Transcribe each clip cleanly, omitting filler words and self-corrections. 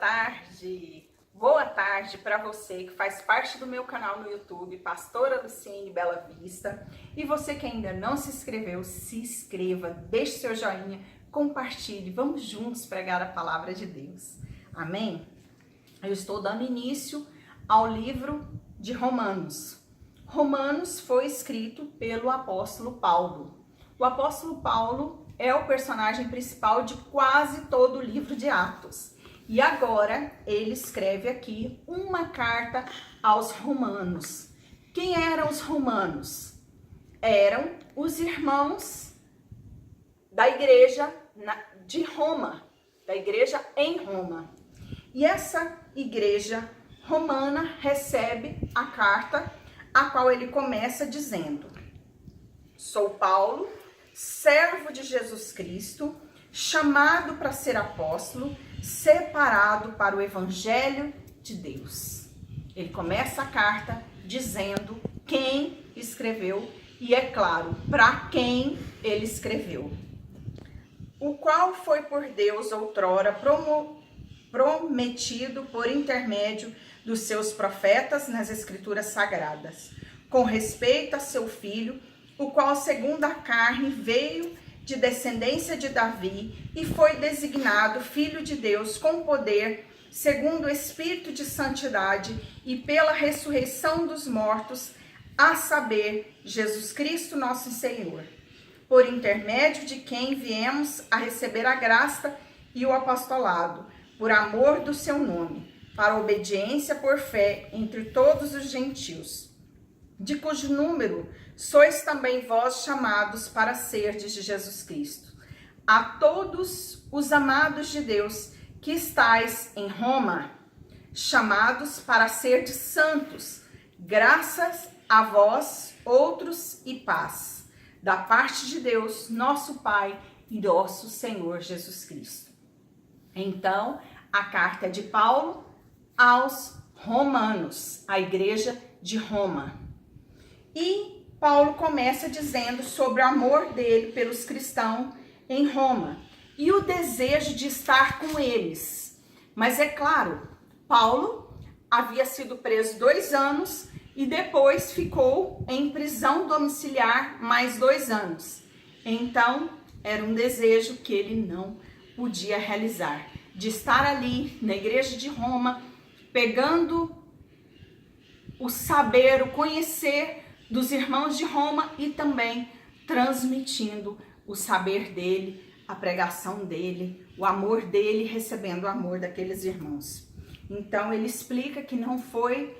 tarde! Boa tarde para você que faz parte do meu canal no YouTube, Pastora Luciene Bela Vista. E você que ainda não se inscreveu, se inscreva, deixe seu joinha, compartilhe. Vamos juntos pregar a palavra de Deus. Amém? Eu estou dando início ao livro de Romanos. Romanos foi escrito pelo apóstolo Paulo. O apóstolo Paulo é o personagem principal de quase todo o livro de Atos. E agora ele escreve aqui uma carta aos romanos. Quem eram os romanos? Eram os irmãos da igreja de Roma, da igreja em Roma. E essa igreja romana recebe a carta, a qual ele começa dizendo: sou Paulo, servo de Jesus Cristo, chamado para ser apóstolo, separado para o evangelho de Deus. Ele começa a carta dizendo quem escreveu e, é claro, para quem ele escreveu. O qual foi por Deus outrora prometido por intermédio dos seus profetas nas escrituras sagradas, com respeito a seu filho, o qual segundo a carne veio de descendência de Davi e foi designado Filho de Deus com poder, segundo o Espírito de Santidade e pela ressurreição dos mortos, a saber, Jesus Cristo nosso Senhor, por intermédio de quem viemos a receber a graça e o apostolado, por amor do seu nome, para obediência por fé entre todos os gentios, de cujo número sois também vós chamados para serdes de Jesus Cristo. A todos os amados de Deus que estáis em Roma, chamados para serdes santos, graças a vós outros e paz, da parte de Deus, nosso Pai e nosso Senhor Jesus Cristo. Então, a carta é de Paulo aos romanos, a igreja de Roma. E Paulo começa dizendo sobre o amor dele pelos cristãos em Roma e o desejo de estar com eles. Mas é claro, Paulo havia sido preso 2 anos e depois ficou em prisão domiciliar mais 2 anos. Então, era um desejo que ele não podia realizar, de estar ali na igreja de Roma, pegando o saber, o conhecer dos irmãos de Roma e também transmitindo o saber dele, a pregação dele, o amor dele, recebendo o amor daqueles irmãos. Então ele explica que não foi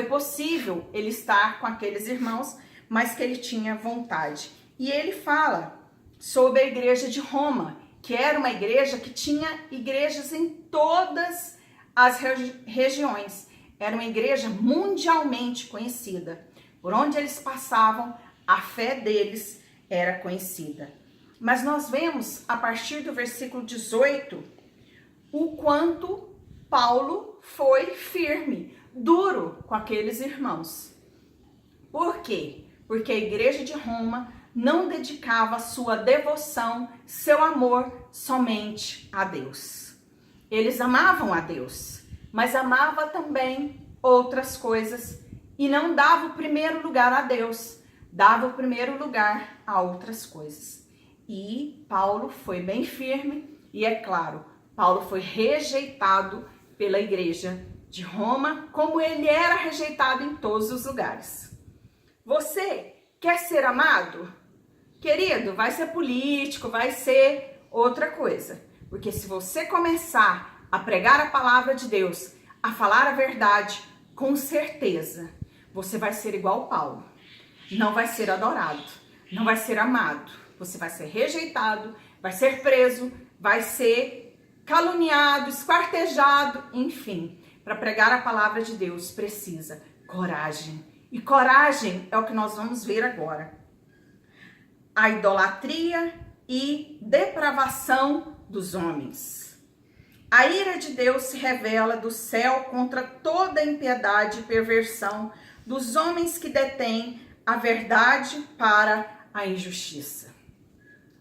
possível ele estar com aqueles irmãos, mas que ele tinha vontade. E ele fala sobre a igreja de Roma, que era uma igreja que tinha igrejas em todas as regiões. Era uma igreja mundialmente conhecida. Por onde eles passavam, a fé deles era conhecida. Mas nós vemos, a partir do versículo 18, o quanto Paulo foi firme, duro com aqueles irmãos. Por quê? Porque a igreja de Roma não dedicava sua devoção, seu amor somente a Deus. Eles amavam a Deus, mas amava também outras coisas e não dava o primeiro lugar a Deus, dava o primeiro lugar a outras coisas. E Paulo foi bem firme e, é claro, Paulo foi rejeitado pela igreja de Roma, como ele era rejeitado em todos os lugares. Você quer ser amado? Querido, vai ser político, vai ser outra coisa. Porque se você começar a pregar a palavra de Deus, a falar a verdade, com certeza, você vai ser igual Paulo. Não vai ser adorado, não vai ser amado. Você vai ser rejeitado, vai ser preso, vai ser caluniado, esquartejado, enfim. Para pregar a palavra de Deus precisa coragem. E coragem é o que nós vamos ver agora. A idolatria e depravação dos homens. A ira de Deus se revela do céu contra toda impiedade e perversão dos homens que detêm a verdade para a injustiça.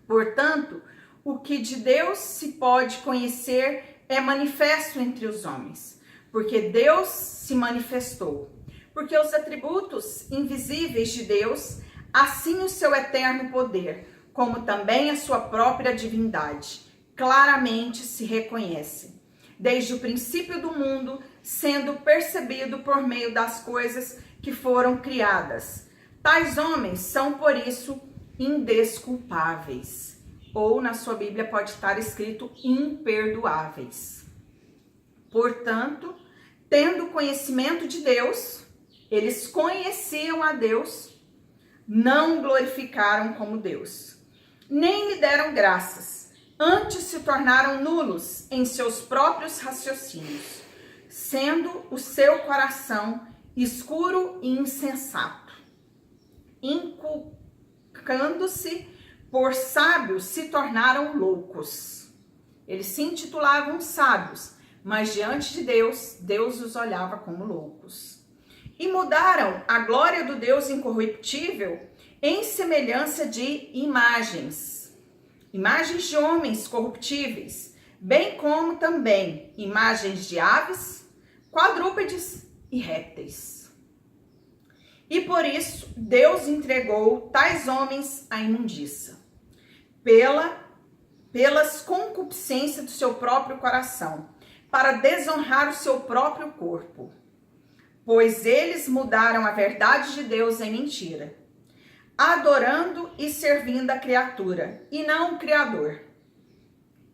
Portanto, o que de Deus se pode conhecer é manifesto entre os homens, porque Deus se manifestou. Porque os atributos invisíveis de Deus, assim o seu eterno poder, como também a sua própria divindade, claramente se reconhecem, desde o princípio do mundo, sendo percebido por meio das coisas que foram criadas. Tais homens são, por isso, indesculpáveis. Ou na sua Bíblia pode estar escrito imperdoáveis. Portanto, tendo conhecimento de Deus, eles conheciam a Deus, não glorificaram como Deus, nem lhe deram graças, antes se tornaram nulos em seus próprios raciocínios, sendo o seu coração escuro e insensato. Inculcando-se por sábios, se tornaram loucos. Eles se intitulavam sábios, mas diante de Deus, Deus os olhava como loucos. E mudaram a glória do Deus incorruptível em semelhança de imagens de homens corruptíveis, bem como também imagens de aves, quadrúpedes e répteis. E por isso Deus entregou tais homens à imundícia, pelas concupiscências do seu próprio coração, para desonrar o seu próprio corpo. Pois eles mudaram a verdade de Deus em mentira, adorando e servindo a criatura, e não o Criador,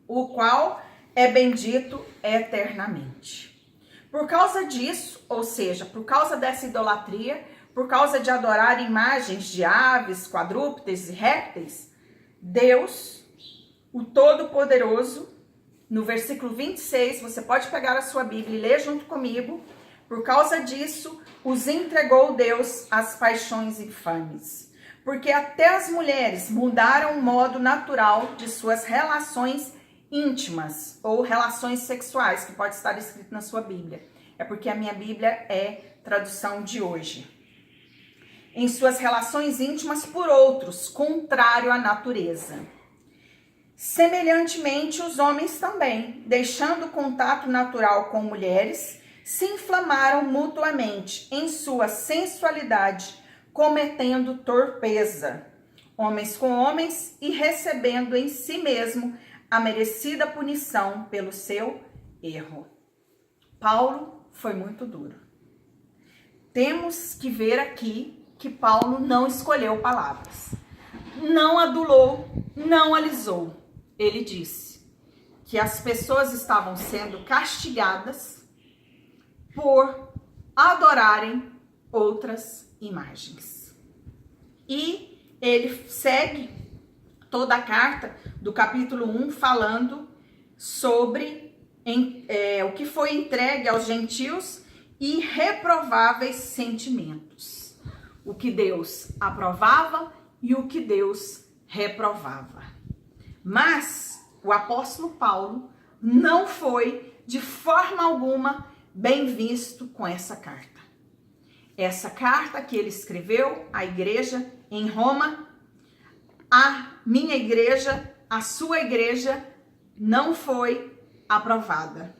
o qual é bendito eternamente. Por causa disso, ou seja, por causa dessa idolatria, por causa de adorar imagens de aves, quadrúpedes e répteis, Deus, o Todo-Poderoso, no versículo 26, você pode pegar a sua Bíblia e ler junto comigo. Por causa disso, os entregou Deus às paixões infames, porque até as mulheres mudaram o modo natural de suas relações íntimas ou relações sexuais, que pode estar escrito na sua Bíblia. É porque a minha Bíblia é tradução de hoje. Em suas relações íntimas por outros, contrário à natureza. Semelhantemente, os homens também, deixando o contato natural com mulheres, se inflamaram mutuamente em sua sensualidade, cometendo torpeza, homens com homens, e recebendo em si mesmo a merecida punição pelo seu erro. Paulo foi muito duro. Temos que ver aqui que Paulo não escolheu palavras, não adulou, não alisou. Ele disse que as pessoas estavam sendo castigadas por adorarem outras imagens. E ele segue toda a carta do capítulo 1 falando sobre o que foi entregue aos gentios e reprováveis sentimentos. O que Deus aprovava e o que Deus reprovava. Mas o apóstolo Paulo não foi de forma alguma bem visto com essa carta. Essa carta que ele escreveu à igreja em Roma, a minha igreja, a sua igreja, não foi aprovada.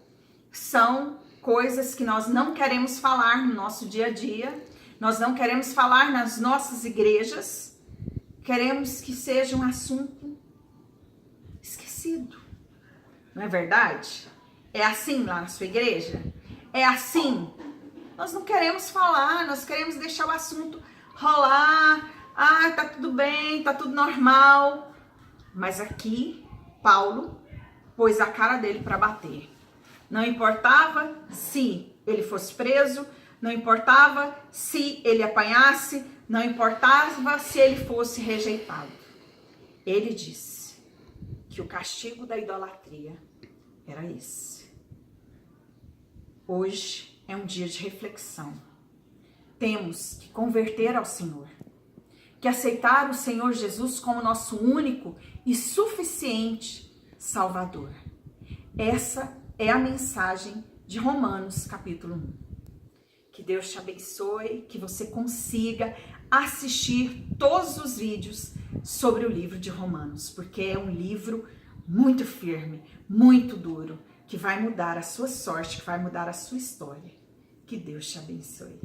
São coisas que nós não queremos falar no nosso dia a dia, nós não queremos falar nas nossas igrejas, queremos que seja um assunto esquecido. Não é verdade? É assim lá na sua igreja? É assim? Nós não queremos falar, nós queremos deixar o assunto rolar. Ah, tá tudo bem, tá tudo normal. Mas aqui, Paulo pôs a cara dele para bater. Não importava se ele fosse preso, não importava se ele apanhasse, não importava se ele fosse rejeitado. Ele disse que o castigo da idolatria era esse. Hoje é um dia de reflexão. Temos que converter ao Senhor, que aceitar o Senhor Jesus como nosso único e suficiente Salvador. Essa é a mensagem de Romanos capítulo 1. Que Deus te abençoe, que você consiga assistir todos os vídeos sobre o livro de Romanos, porque é um livro muito firme, muito duro, que vai mudar a sua sorte, que vai mudar a sua história. Que Deus te abençoe.